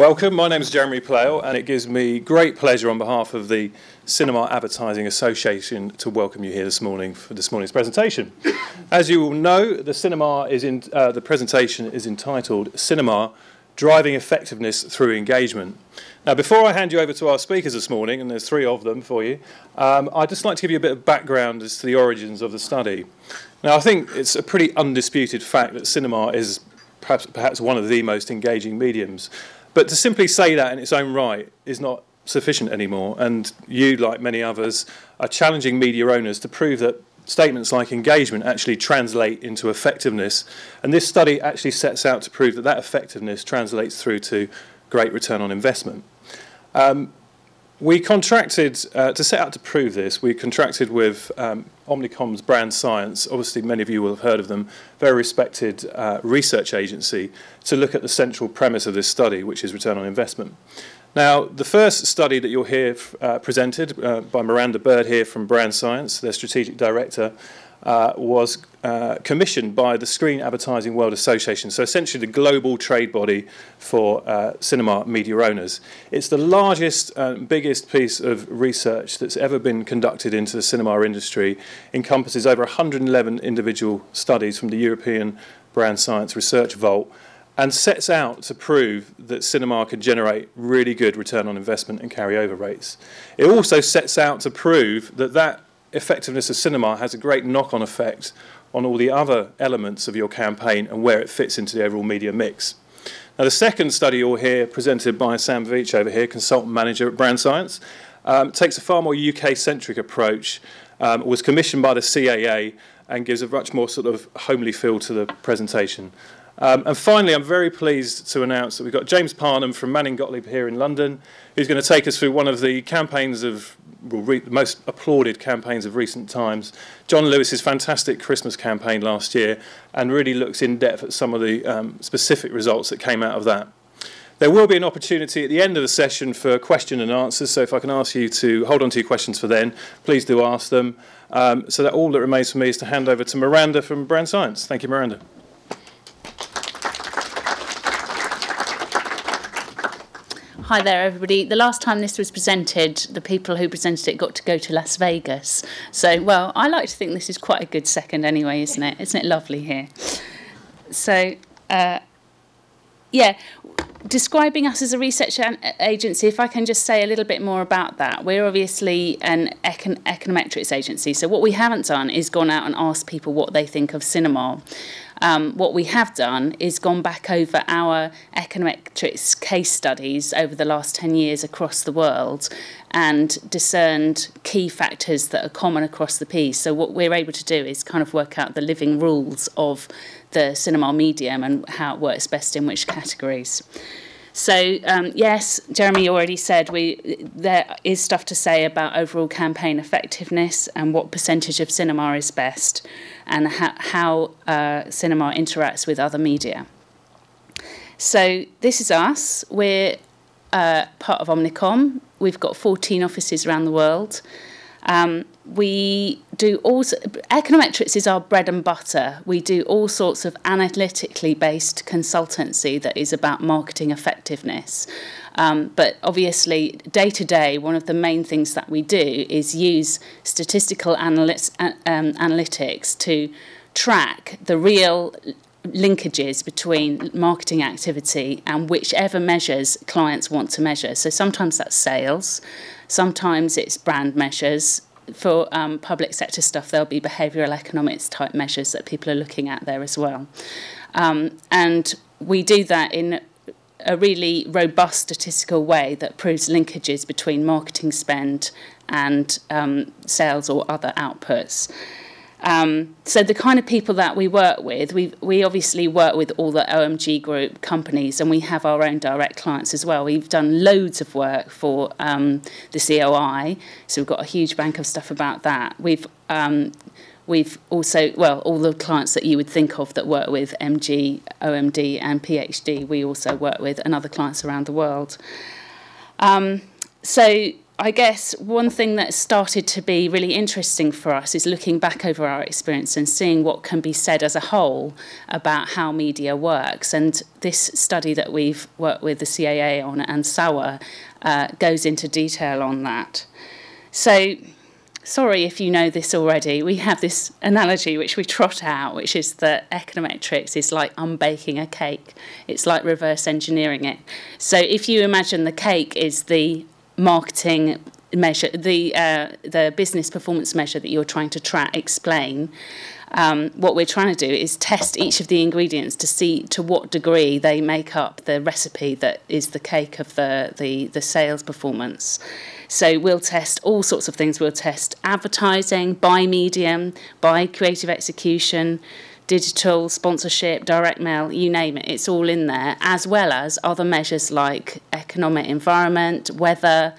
Welcome, my name is Jeremy Plale and it gives me great pleasure on behalf of the Cinema Advertising Association to welcome you here this morning for this morning's presentation. As you all know, the presentation is entitled Cinema, Driving Effectiveness Through Engagement. Now, before I hand you over to our speakers this morning, and there's three of them for you, I'd just like to give you a bit of background as to the origins of the study. Now, I think it's a pretty undisputed fact that cinema is perhaps one of the most engaging mediums. But to simply say that in its own right is not sufficient anymore, and you, like many others, are challenging media owners to prove that statements like engagement actually translate into effectiveness, and this study actually sets out to prove that that effectiveness translates through to great return on investment. We contracted, to set out to prove this, we contracted with Omnicom's Brand Science, obviously many of you will have heard of them, very respected research agency, to look at the central premise of this study, which is return on investment. Now, the first study that you'll hear presented by Miranda here from Brand Science, their strategic director, was commissioned by the Screen Advertising World Association, so essentially the global trade body for cinema media owners. It's the largest and biggest piece of research that's ever been conducted into the cinema industry, encompasses over 111 individual studies from the European Brand Science Research Vault, and sets out to prove that cinema can generate really good return on investment and carryover rates. It also sets out to prove that that effectiveness of cinema has a great knock-on effect on all the other elements of your campaign and where it fits into the overall media mix. Now, the second study you'll hear presented by Sam Veach over here, consultant manager at Brand Science, takes a far more UK-centric approach, was commissioned by the CAA and gives a much more sort of homely feel to the presentation. And finally, I'm very pleased to announce that we've got James Parnham from Manning Gottlieb here in London, who's going to take us through one of the campaigns of, the most applauded campaigns of recent times, John Lewis's fantastic Christmas campaign last year, and really looks in depth at some of the specific results that came out of that. There will be an opportunity at the end of the session for question and answers, so if I can ask you to hold on to your questions for then, please do ask them. So that all that remains for me is to hand over to Miranda from Brand Science. Thank you, Miranda. Hi there, everybody. The last time this was presented, the people who presented it got to go to Las Vegas. So, well, I like to think this is quite a good second anyway, isn't it? Isn't it lovely here? So, yeah, describing us as a research agency, if I can just say a little bit more about that. We're obviously an econometrics agency. So what we haven't done is gone out and asked people what they think of cinema. What we have done is gone back over our econometrics case studies over the last 10 years across the world and discerned key factors that are common across the piece. So what we're able to do is kind of work out the living rules of the cinema medium and how it works best in which categories. So, yes, Jeremy already said there is stuff to say about overall campaign effectiveness and what percentage of cinema is best and how cinema interacts with other media. So this is us. We're part of Omnicom. We've got 14 offices around the world. We do also, econometrics is our bread and butter. We do all sorts of analytically based consultancy that is about marketing effectiveness. But obviously, day to day, one of the main things that we do is use statistical analytics to track the real linkages between marketing activity and whichever measures clients want to measure. So sometimes that's sales, sometimes it's brand measures. For public sector stuff, there'll be behavioural economics type measures that people are looking at there as well. And we do that in a really robust statistical way that proves linkages between marketing spend and sales or other outputs. So the kind of people that we work with, we obviously work with all the OMG group companies, and we have our own direct clients as well. We've done loads of work for the COI, so we've got a huge bank of stuff about that. We've also, well, all the clients that you would think of that work with MG, OMD and PhD, we also work with, and other clients around the world. So I guess one thing that started to be really interesting for us is looking back over our experience and seeing what can be said as a whole about how media works. And this study that we've worked with the CAA on and SAWA goes into detail on that. So, sorry if you know this already, we have this analogy which we trot out, which is that econometrics is like unbaking a cake. It's like reverse engineering it. So if you imagine the cake is the marketing measure, the business performance measure that you're trying to explain, what we're trying to do is test each of the ingredients to see to what degree they make up the recipe that is the cake of the sales performance. So we'll test all sorts of things. We'll test advertising by medium, by creative execution, digital, sponsorship, direct mail, you name it, it's all in there, as well as other measures like economic environment, weather,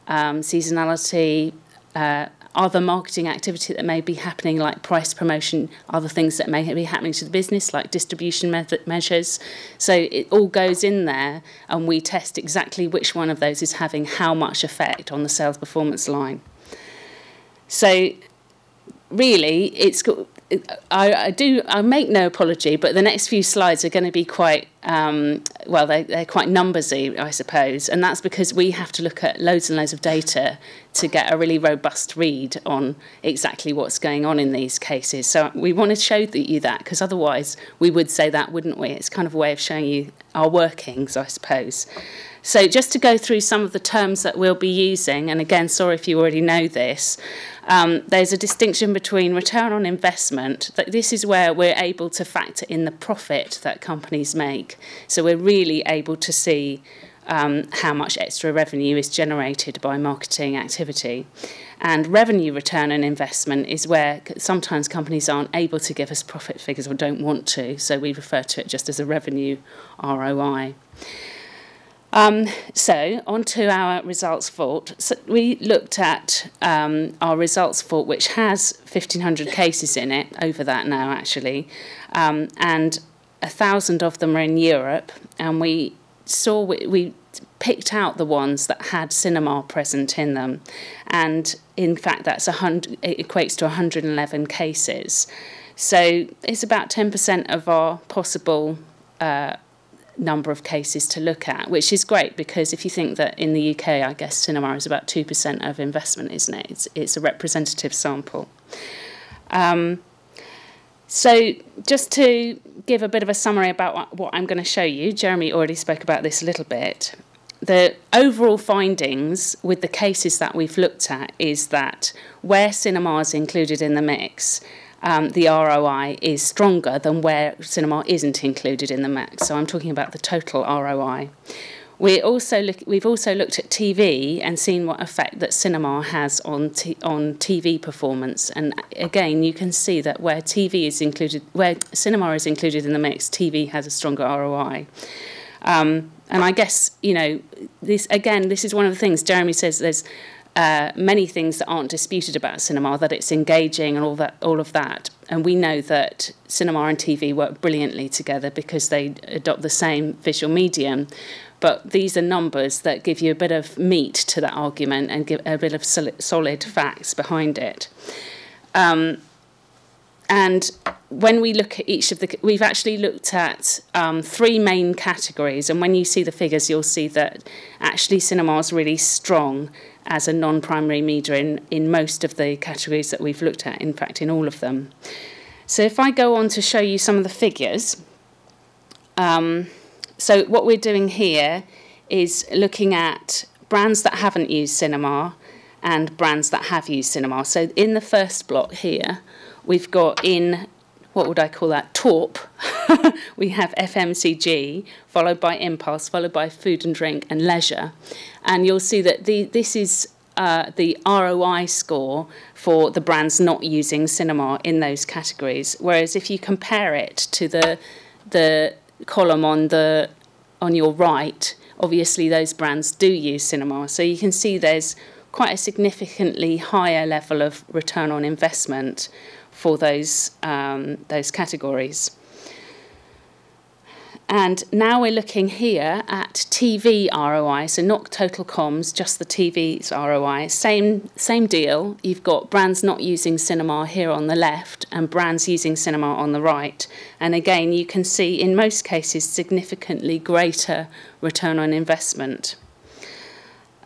seasonality, other marketing activity that may be happening like price promotion, other things that may be happening to the business like distribution measures. So it all goes in there and we test exactly which one of those is having how much effect on the sales performance line. So really, it's I make no apology, but the next few slides are going to be quite well, they're quite numbersy, I suppose, and that's because we have to look at loads and loads of data to get a really robust read on exactly what's going on in these cases. So we want to show you that, because otherwise we would say that, wouldn't we? It's kind of a way of showing you our workings, I suppose. So just to go through some of the terms that we'll be using, and again, sorry if you already know this, there's a distinction between return on investment, that this is where we're able to factor in the profit that companies make. So we're really able to see how much extra revenue is generated by marketing activity. And revenue return on investment is where sometimes companies aren't able to give us profit figures or don't want to, so we refer to it just as a revenue ROI. So on to our results vault. So we looked at our results vault, which has 1,500 cases in it, over that now actually, and 1,000 of them are in Europe, and we picked out the ones that had cinema present in them, and in fact it equates to 111 cases. So it's about 10% of our possible number of cases to look at, which is great, because if you think that in the UK, I guess cinema is about 2% of investment, isn't it? It's a representative sample. So just to give a bit of a summary about what I'm going to show you, Jeremy already spoke about this a little bit. The overall findings with the cases that we've looked at is that where cinema is included in the mix, the ROI is stronger than where cinema isn't included in the mix. So I'm talking about the total ROI. We've also looked at TV and seen what effect that cinema has on TV performance. And again, you can see that where cinema is included in the mix, TV has a stronger ROI. And I guess, you know, this is one of the things Jeremy says. There's many things that aren't disputed about cinema, that it's engaging and all of that. And we know that cinema and TV work brilliantly together because they adopt the same visual medium. But these are numbers that give you a bit of meat to that argument and give a bit of solid facts behind it. And when we look at each of we've actually looked at 3 main categories. And when you see the figures, you'll see that actually cinema is really strong as a non-primary media in most of the categories that we've looked at, in fact, in all of them. So if I go on to show you some of the figures, so what we're doing here is looking at brands that haven't used cinema and brands that have used cinema. So in the first block here, we've got in, what would I call that, TORP, we have FMCG, followed by impulse, followed by food and drink and leisure. And you'll see that this is the ROI score for the brands not using cinema in those categories. Whereas if you compare it to the column on your right, obviously those brands do use cinema. So you can see there's quite a significantly higher level of return on investment for those categories. And now we're looking here at TV ROI, so not total comms, just the TV's ROI. Same deal. You've got brands not using cinema here on the left and brands using cinema on the right. And again, you can see in most cases significantly greater return on investment.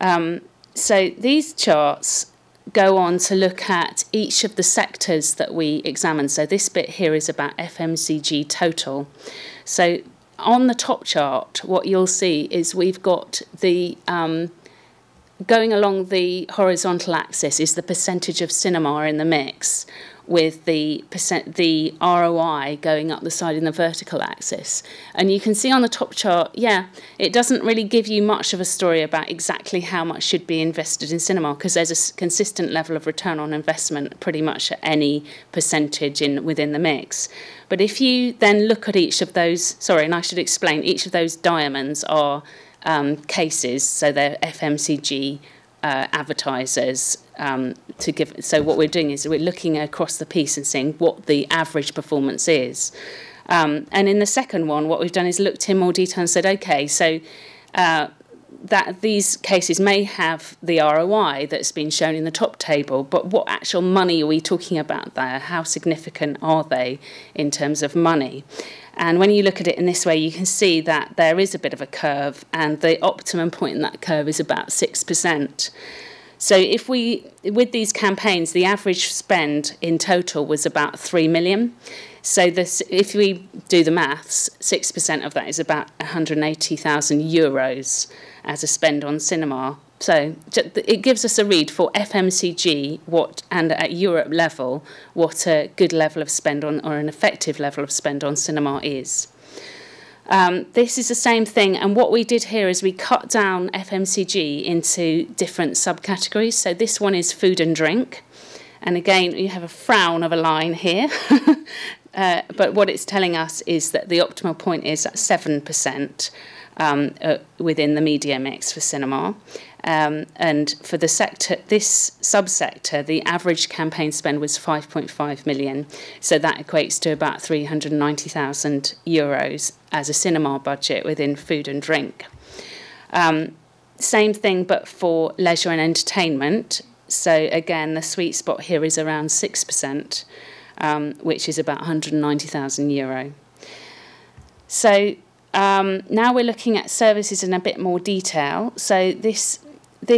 So these charts go on to look at each of the sectors that we examined. So this bit here is about FMCG total. So on the top chart, what you'll see is we've got the going along the horizontal axis is the percentage of cinema in the mix, with the ROI going up the side in the vertical axis. And you can see on the top chart, yeah, it doesn't really give you much of a story about exactly how much should be invested in cinema, because there's a consistent level of return on investment pretty much at any percentage within the mix. But if you then look at each of those, sorry, and I should explain, each of those diamonds are cases, so they're FMCG advertisers to give. So what we're doing is we're looking across the piece and seeing what the average performance is. And in the second one, what we've done is looked in more detail and said, okay, so that these cases may have the ROI that's been shown in the top table, but what actual money are we talking about there? How significant are they in terms of money? And when you look at it in this way, you can see that there is a bit of a curve, and the optimum point in that curve is about 6%. So if with these campaigns, the average spend in total was about 3 million. So if we do the maths, 6% of that is about 180,000 euros as a spend on cinema. So it gives us a read for FMCG and at Europe level what a good level of spend on, or an effective level of spend on cinema is. This is the same thing, and what we did here is we cut down FMCG into different subcategories. So this one is food and drink, and again you have a frown of a line here. But what it's telling us is that the optimal point is at 7% within the media mix for cinema. And for the sector, this subsector, the average campaign spend was 5.5 million. So that equates to about 390,000 euros as a cinema budget within food and drink. Same thing, but for leisure and entertainment. So again, the sweet spot here is around 6%. Which is about 190,000 euro. So now we're looking at services in a bit more detail. So this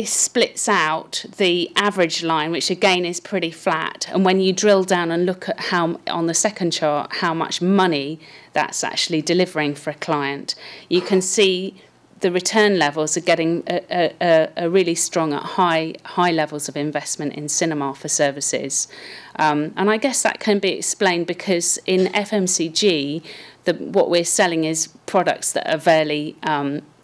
splits out the average line, which again is pretty flat. And when you drill down and look at how, on the second chart, how much money that's actually delivering for a client, you can see the return levels are getting a really strong at high levels of investment in cinema for services. And I guess that can be explained because in FMCG, what we're selling is products that are very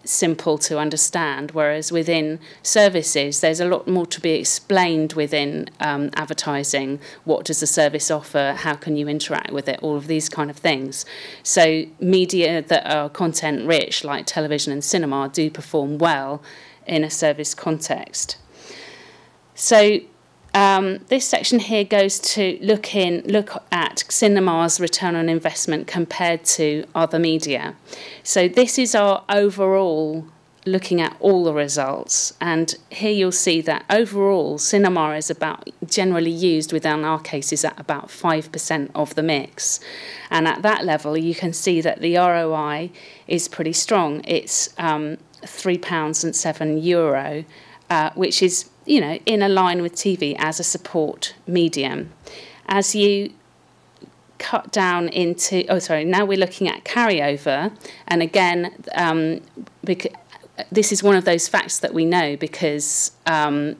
simple to understand, whereas within services, there's a lot more to be explained within advertising. What does the service offer? How can you interact with it? All of these kind of things. So media that are content rich, like television and cinema, do perform well in a service context. So this section here goes to look at cinema's return on investment compared to other media. So this is our overall, looking at all the results. And here you'll see that overall, cinema is about generally used within our cases at about 5% of the mix. And at that level, you can see that the ROI is pretty strong. It's £3.07, which is, you know, in a line with TV as a support medium. As you cut down into, now we're looking at carryover, and again, this is one of those facts that we know because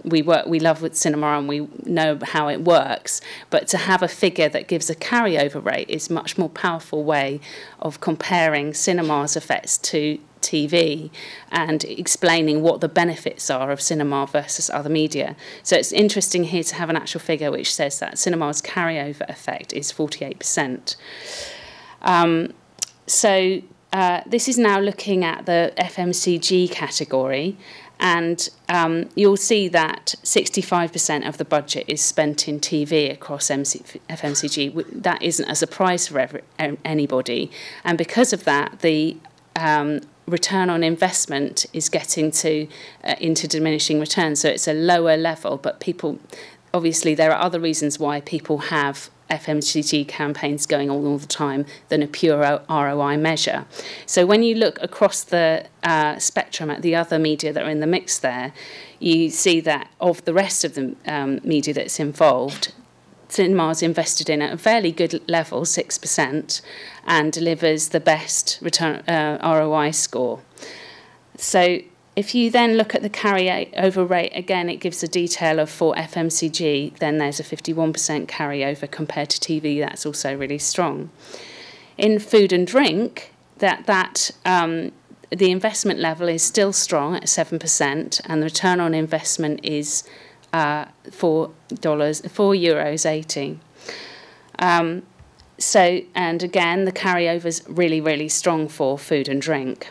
we love with cinema and we know how it works. But to have a figure that gives a carryover rate is a much more powerful way of comparing cinema's effects to TV and explaining what the benefits are of cinema versus other media. So it's interesting here to have an actual figure which says that cinema's carryover effect is 48%. This is now looking at the FMCG category, and you'll see that 65% of the budget is spent in TV across FMCG. That isn't a surprise for anybody, and because of that, the return on investment is getting to into diminishing returns. So it's a lower level, but people, obviously there are other reasons why people have FMCG campaigns going on all the time than a pure ROI measure. So when you look across the spectrum at the other media that are in the mix there, you see that of the rest of the media that's involved, cinema's invested in at a fairly good level, 6%, and delivers the best return ROI score. So if you then look at the carryover rate, again, it gives a detail of for FMCG, then there's a 51% carryover compared to TV. That's also really strong. In food and drink, the investment level is still strong at 7%, and the return on investment is €4.80. And again, the carryover's really, really strong for food and drink.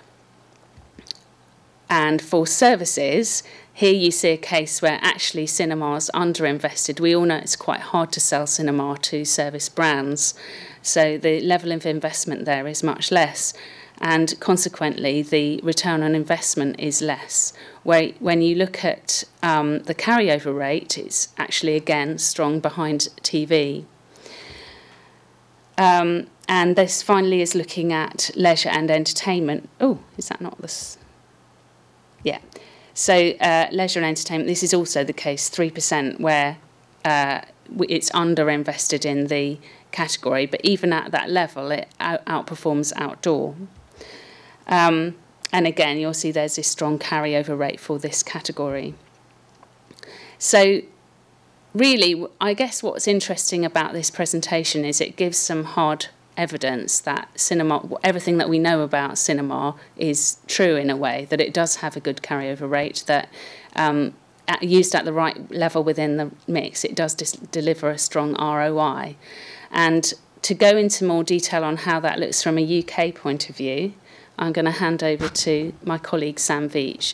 And for services, here you see a case where actually cinema's underinvested. We all know it's quite hard to sell cinema to service brands, so the level of investment there is much less, and consequently the return on investment is less. When you look at the carryover rate, it's actually again strong behind TV. And this finally is looking at leisure and entertainment. Oh, is that not this? Yeah. So leisure and entertainment, this is also the case, 3%, where it's underinvested in the category, but even at that level, it outperforms outdoor. And again, you'll see there's this strong carryover rate for this category. So really, I guess what's interesting about this presentation is it gives some hard evidence that cinema, everything that we know about cinema is true in a way, that it does have a good carryover rate, that used at the right level within the mix, it does deliver a strong ROI. And to go into more detail on how that looks from a UK point of view, I'm going to hand over to my colleague Sam Veach,